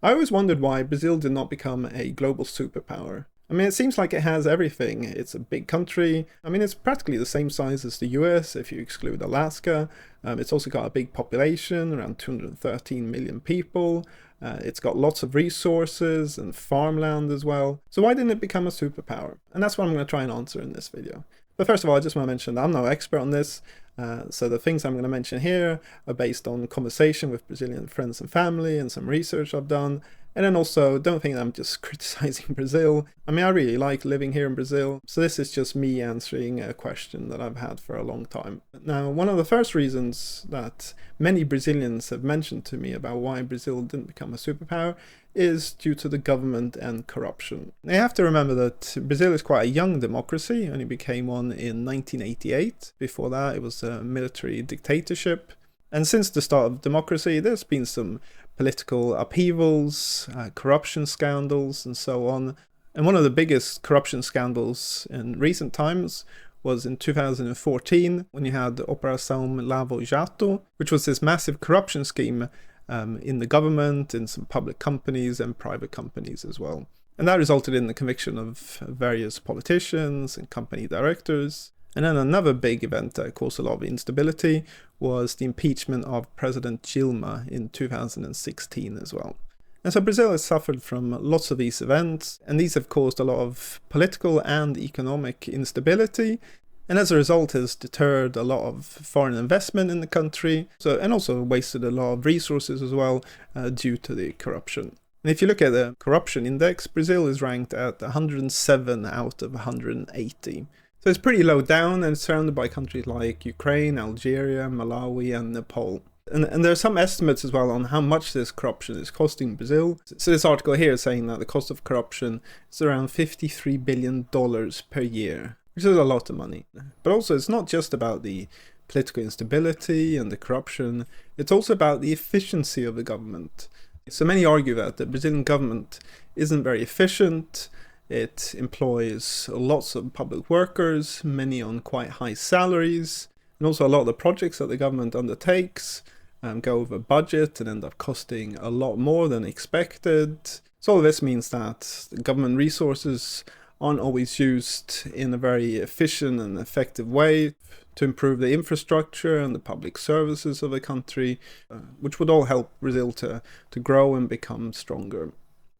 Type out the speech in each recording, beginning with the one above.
I always wondered why Brazil did not become a global superpower. I mean, it seems like it has everything. It's a big country. I mean, it's practically the same size as the US if you exclude Alaska. It's also got a big population, around 213 million people. It's got lots of resources and farmland as well. So why didn't it become a superpower? And that's what I'm going to try and answer in this video. But first of all, I just want to mention that I'm no expert on this. So the things I'm going to mention here are based on conversation with Brazilian friends and family and some research I've done. And then also, don't think that I'm just criticizing Brazil. I mean, I really like living here in Brazil. So this is just me answering a question that I've had for a long time. Now, one of the first reasons that many Brazilians have mentioned to me about why Brazil didn't become a superpower is due to the government and corruption. Now, you have to remember that Brazil is quite a young democracy, only became one in 1988. Before that, it was a military dictatorship. And since the start of democracy, there's been some political upheavals, corruption scandals, and so on. And one of the biggest corruption scandals in recent times was in 2014, when you had Operação Lava Jato, which was this massive corruption scheme in the government, in some public companies and private companies as well. And that resulted in the conviction of various politicians and company directors. And then another big event that caused a lot of instability was the impeachment of President Dilma in 2016 as well. And so Brazil has suffered from lots of these events, and these have caused a lot of political and economic instability, and as a result has deterred a lot of foreign investment in the country, and also wasted a lot of resources as well due to the corruption. And if you look at the corruption index, Brazil is ranked at 107 out of 180. So it's pretty low down, and it's surrounded by countries like Ukraine, Algeria, Malawi, and Nepal. And there are some estimates as well on how much this corruption is costing Brazil. So this article here is saying that the cost of corruption is around $53 billion per year, which is a lot of money. But also, it's not just about the political instability and the corruption, it's also about the efficiency of the government. So many argue that the Brazilian government isn't very efficient. It employs lots of public workers, many on quite high salaries, and also a lot of the projects that the government undertakes go over budget and end up costing a lot more than expected. So all of this means that the government resources aren't always used in a very efficient and effective way to improve the infrastructure and the public services of the country, which would all help Brazil to grow and become stronger.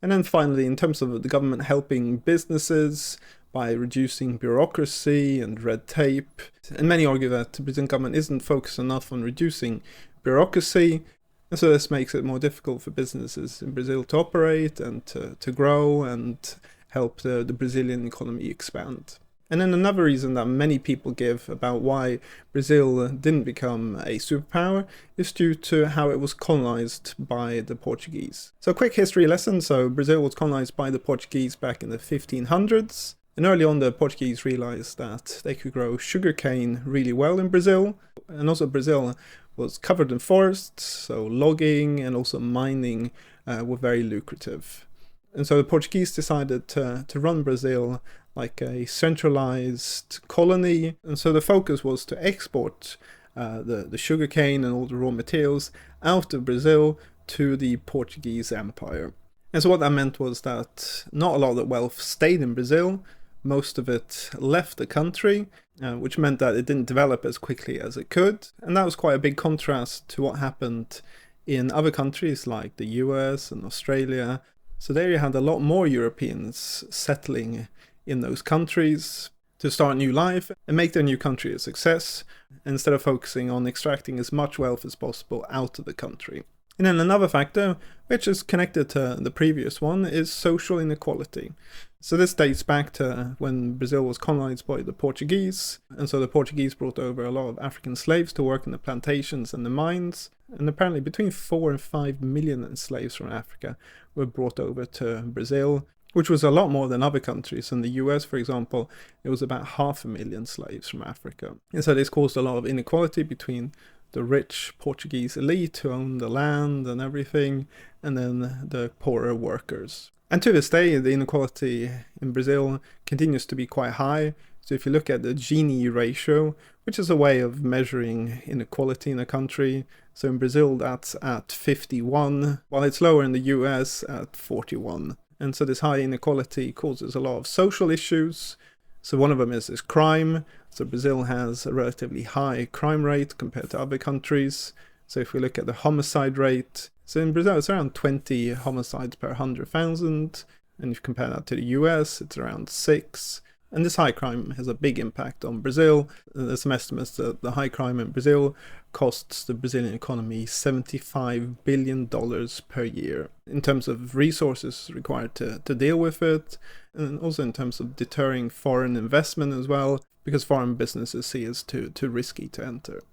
And then finally, in terms of the government helping businesses by reducing bureaucracy and red tape, and many argue that the Brazilian government isn't focused enough on reducing bureaucracy, and so this makes it more difficult for businesses in Brazil to operate and to grow and help the Brazilian economy expand. And then another reason that many people give about why Brazil didn't become a superpower is due to how it was colonized by the Portuguese. So a quick history lesson. So Brazil was colonized by the Portuguese back in the 1500s. And early on, the Portuguese realized that they could grow sugarcane really well in Brazil. And also Brazil was covered in forests, so logging and also mining were very lucrative. And so the Portuguese decided to run Brazil like a centralized colony. And so the focus was to export the sugarcane and all the raw materials out of Brazil to the Portuguese Empire. And so what that meant was that not a lot of the wealth stayed in Brazil. Most of it left the country, which meant that it didn't develop as quickly as it could. And that was quite a big contrast to what happened in other countries like the US and Australia. So there you had a lot more Europeans settling in those countries to start new life and make their new country a success, instead of focusing on extracting as much wealth as possible out of the country. And then another factor, which is connected to the previous one, is social inequality. So this dates back to when Brazil was colonized by the Portuguese, and so the Portuguese brought over a lot of African slaves to work in the plantations and the mines, and apparently between 4 and 5 million slaves from Africa were brought over to Brazil, which was a lot more than other countries. In the US, for example, it was about 500,000 slaves from Africa. And so this caused a lot of inequality between the rich Portuguese elite who owned the land and everything, and then the poorer workers. And to this day, the inequality in Brazil continues to be quite high. So if you look at the Gini ratio, which is a way of measuring inequality in a country, So in Brazil, that's at 51, while it's lower in the US at 41. And so this high inequality causes a lot of social issues. So one of them is crime. So Brazil has a relatively high crime rate compared to other countries. So if we look at the homicide rate, so in Brazil it's around 20 homicides per 100,000. And if you compare that to the US, it's around 6. And this high crime has a big impact on Brazil. There's some estimates that the high crime in Brazil costs the Brazilian economy $75 billion per year in terms of resources required to deal with it, and also in terms of deterring foreign investment as well, because foreign businesses see it as too risky to enter.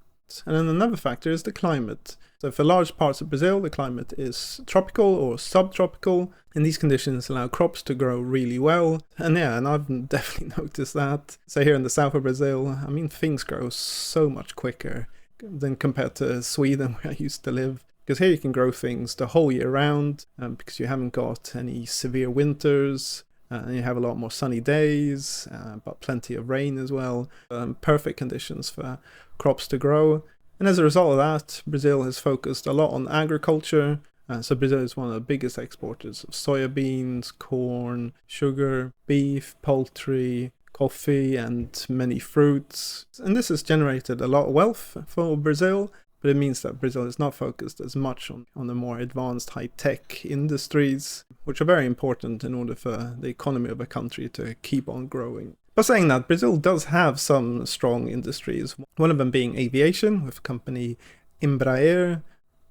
And then another factor is the climate. So for large parts of Brazil, the climate is tropical or subtropical, and these conditions allow crops to grow really well. And I've definitely noticed that. So here in the south of Brazil, I mean, things grow so much quicker than compared to Sweden, where I used to live. Because here you can grow things the whole year round, because you haven't got any severe winters. And you have a lot more sunny days, but plenty of rain as well. Perfect conditions for crops to grow. And as a result of that, Brazil has focused a lot on agriculture. So Brazil is one of the biggest exporters of soybeans, corn, sugar, beef, poultry, coffee, and many fruits. And this has generated a lot of wealth for Brazil. But it means that Brazil is not focused as much on the more advanced high-tech industries, which are very important in order for the economy of a country to keep on growing. But saying that, Brazil does have some strong industries, one of them being aviation, with the company Embraer,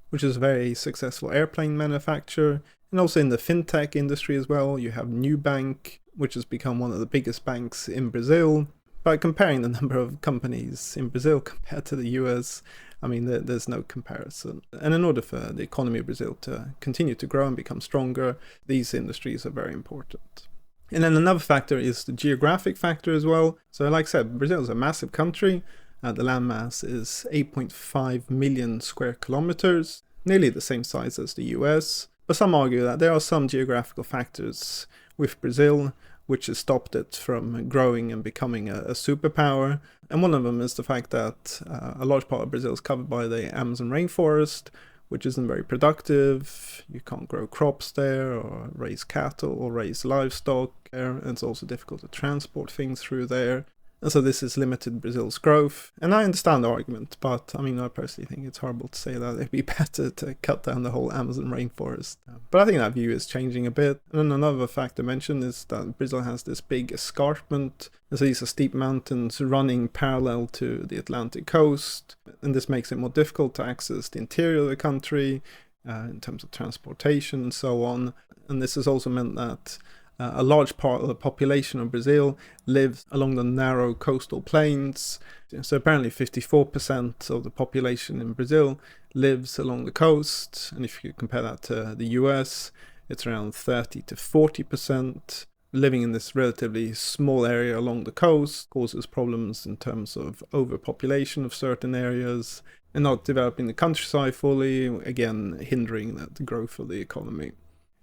which is a very successful airplane manufacturer, and also in the fintech industry as well. You have Nubank, which has become one of the biggest banks in Brazil. By comparing the number of companies in Brazil compared to the US, I mean, there's no comparison. And in order for the economy of Brazil to continue to grow and become stronger, these industries are very important. And then another factor is the geographic factor as well. So like I said, Brazil is a massive country. The landmass is 8.5 million square kilometers, nearly the same size as the US. But some argue that there are some geographical factors with Brazil which has stopped it from growing and becoming a superpower. And one of them is the fact that a large part of Brazil is covered by the Amazon rainforest, which isn't very productive. You can't grow crops there, or raise cattle, or raise livestock there. And it's also difficult to transport things through there. And so this has limited Brazil's growth. And I understand the argument, but I mean, I personally think it's horrible to say that it'd be better to cut down the whole Amazon rainforest. But I think that view is changing a bit. And then another fact to mention is that Brazil has this big escarpment. And so these are steep mountains running parallel to the Atlantic coast. And this makes it more difficult to access the interior of the country in terms of transportation and so on. And this has also meant that a large part of the population of Brazil lives along the narrow coastal plains. So apparently 54% of the population in Brazil lives along the coast. And if you compare that to the US, it's around 30 to 40%. Living in this relatively small area along the coast causes problems in terms of overpopulation of certain areas and not developing the countryside fully, again hindering the growth of the economy.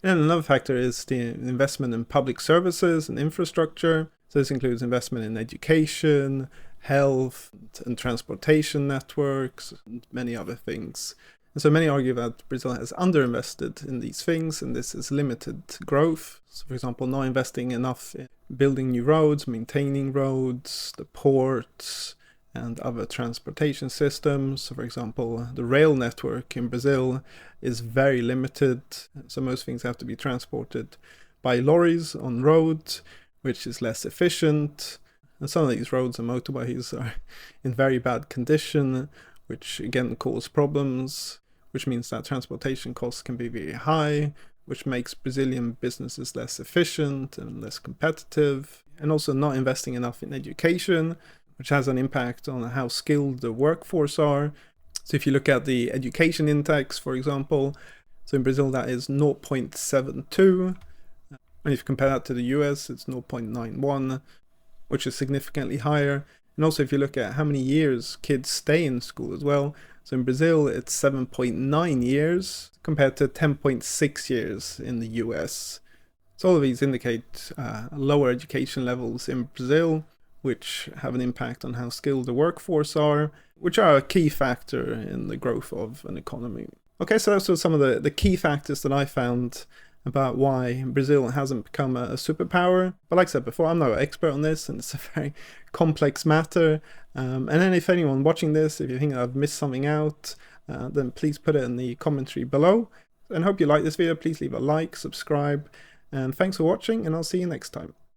And another factor is the investment in public services and infrastructure. So this includes investment in education, health, and transportation networks, and many other things. And so many argue that Brazil has underinvested in these things, and this has limited growth. So for example, not investing enough in building new roads, maintaining roads, the ports, and other transportation systems. So for example, the rail network in Brazil is very limited. So most things have to be transported by lorries on roads, which is less efficient. And some of these roads and motorways are in very bad condition, which again cause problems, which means that transportation costs can be very high, which makes Brazilian businesses less efficient and less competitive. And also not investing enough in education, which has an impact on how skilled the workforce are. So if you look at the education index, for example, so in Brazil that is 0.72, and if you compare that to the US, it's 0.91, which is significantly higher. And also if you look at how many years kids stay in school as well, so in Brazil it's 7.9 years compared to 10.6 years in the US. So all of these indicate lower education levels in Brazil, which have an impact on how skilled the workforce are, which are a key factor in the growth of an economy. Okay, so those are some of the key factors that I found about why Brazil hasn't become a superpower. But like I said before, I'm no expert on this, and it's a very complex matter. And then if anyone watching this, if you think I've missed something out, then please put it in the commentary below. And hope you like this video. Please leave a like, subscribe, and thanks for watching, and I'll see you next time.